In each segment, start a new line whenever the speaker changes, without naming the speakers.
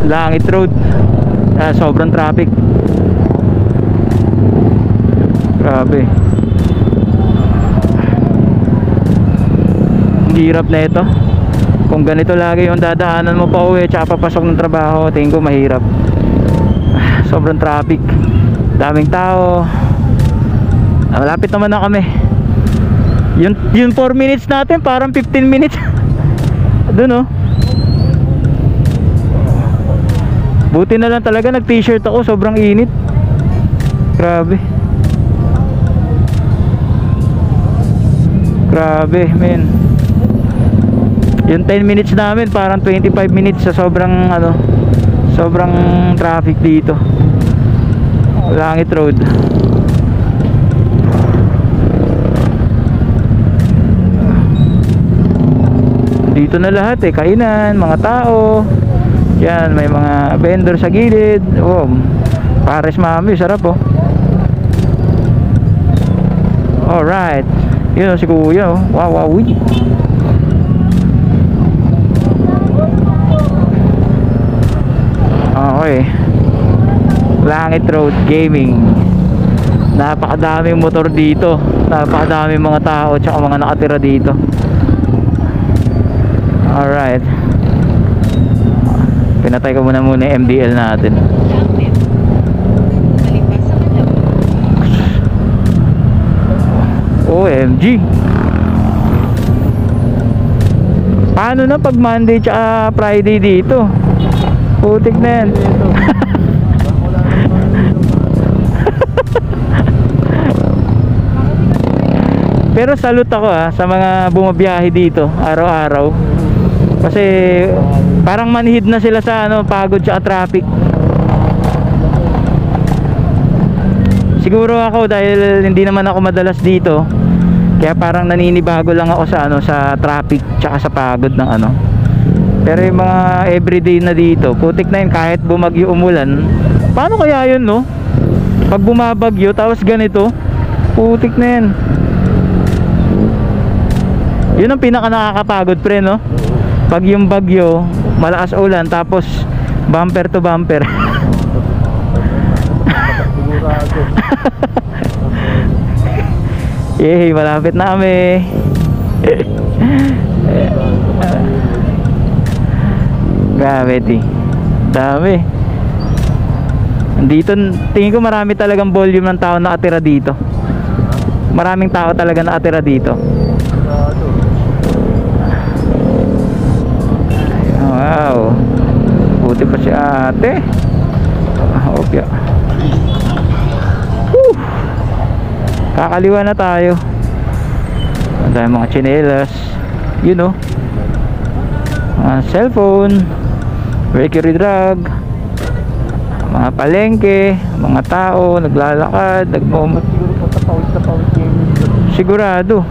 Langit Road. Sobrang traffic. Grabe. Ang hirap na ito. Kung ganito lagi yung dadaanan mo pa uwi tsaka papasok ng trabaho, tingin ko mahirap. Sobrang traffic, daming tao. Malapit naman na kami. Yung 4 minutes natin parang 15 minutes. Doon oh. Buti na lang talaga nag t-shirt ako, sobrang init. Grabe. Grabe men. Yung 10 minutes namin parang 25 minutes sa sobrang sobrang traffic dito. Langit Road. Dito na lahat kainan, mga tao. Yan, may mga vendor sa gilid. Oh, pares mami, sarap oh. Alright. Yun si kuya oh. Wow, wow. Okay. Langit Road Gaming. Napakadaming motor dito. Napakadaming mga tao tsaka mga nakatira dito. Alright. Pinatay ko muna yung MDL natin. OMG. Paano na pag Monday tsaka Friday dito? Putik na yan. Pero salute ako sa mga bumabiyahe dito araw-araw. Kasi parang manhid na sila sa pagod tsaka traffic. Siguro ako dahil hindi naman ako madalas dito, kaya parang naninibago lang ako sa traffic tsaka sa pagod ng Pero yung mga everyday na dito, putik na yun kahit bumagyo umulan. Paano kaya yun no? Pag bumabagyo tapos ganito, putik na yan. Yun ang pinaka nakakapagod pre no? Pag yung bagyo, malakas ulan tapos bumper to bumper. Yay, malapit na kami. Grabe dami. Dito tingin ko marami talagang volume ng tao nakatira dito. Maraming tao talaga nakatira dito. Wow. Buti pa si ate. Opya. Kakaliwa na tayo. Ang mga tsinelas. You know. Cellphone, bakery drug, mga palengke, mga tao naglalakad, nagmumot. Sigurado.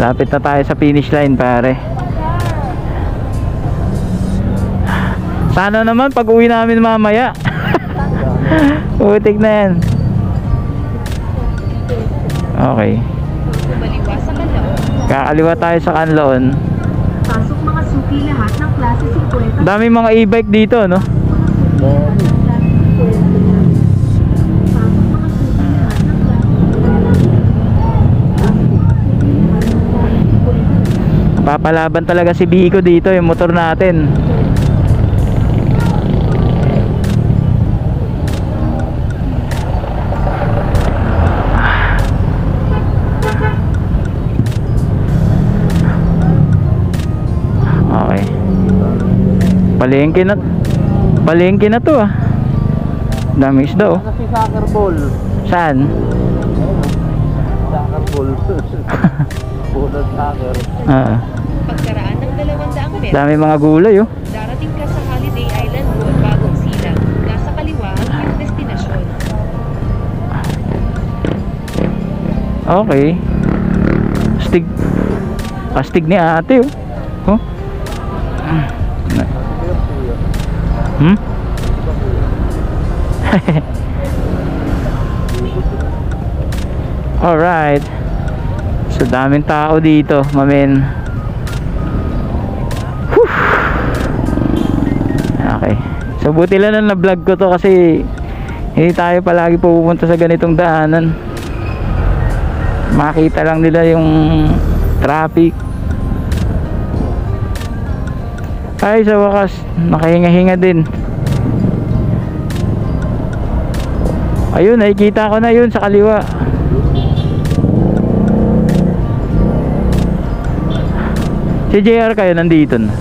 Lapit na tayo sa finish line pare. Sana naman pag uwi namin mamaya. Utik na yan. Okay. Kakaliwa tayo sa Kanlaon.
Pasok mga suki lahat ng klase 50.
Daming mga e-bike dito, no? Papalaban talaga si Biko dito, yung motor natin. Palengke na to Daming isda
Si soccer ball.
Saan?
Soccer ball. Bulot soccer.
Pagkaraan ng 200 metro.
Dami mga gulay
Darating ka sa Holiday Island Road, Bagong Silang. Nasa kaliwa ang iyong destinasyon.
Okay. Astig ni ate Alright. So daming tao dito, mamen. Whew. Okay. So buti lang na vlog ko to kasi hindi tayo palagi pupunta sa ganitong daanan. Makita lang nila yung traffic. Ay, sa wakas nakahinga-hinga din. Ayun, nakikita ko na yun sa kaliwa. Si JR kayo nandito na.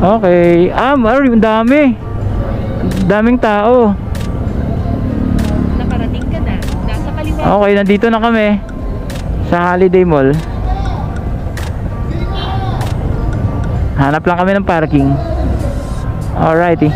Okay. Ang dami. Daming tao.
Nakarating ka na. Nasa kaliwa.
Okay, nandito na kami sa Holiday Mall. Hanap lang kami ng parking. Alrighty.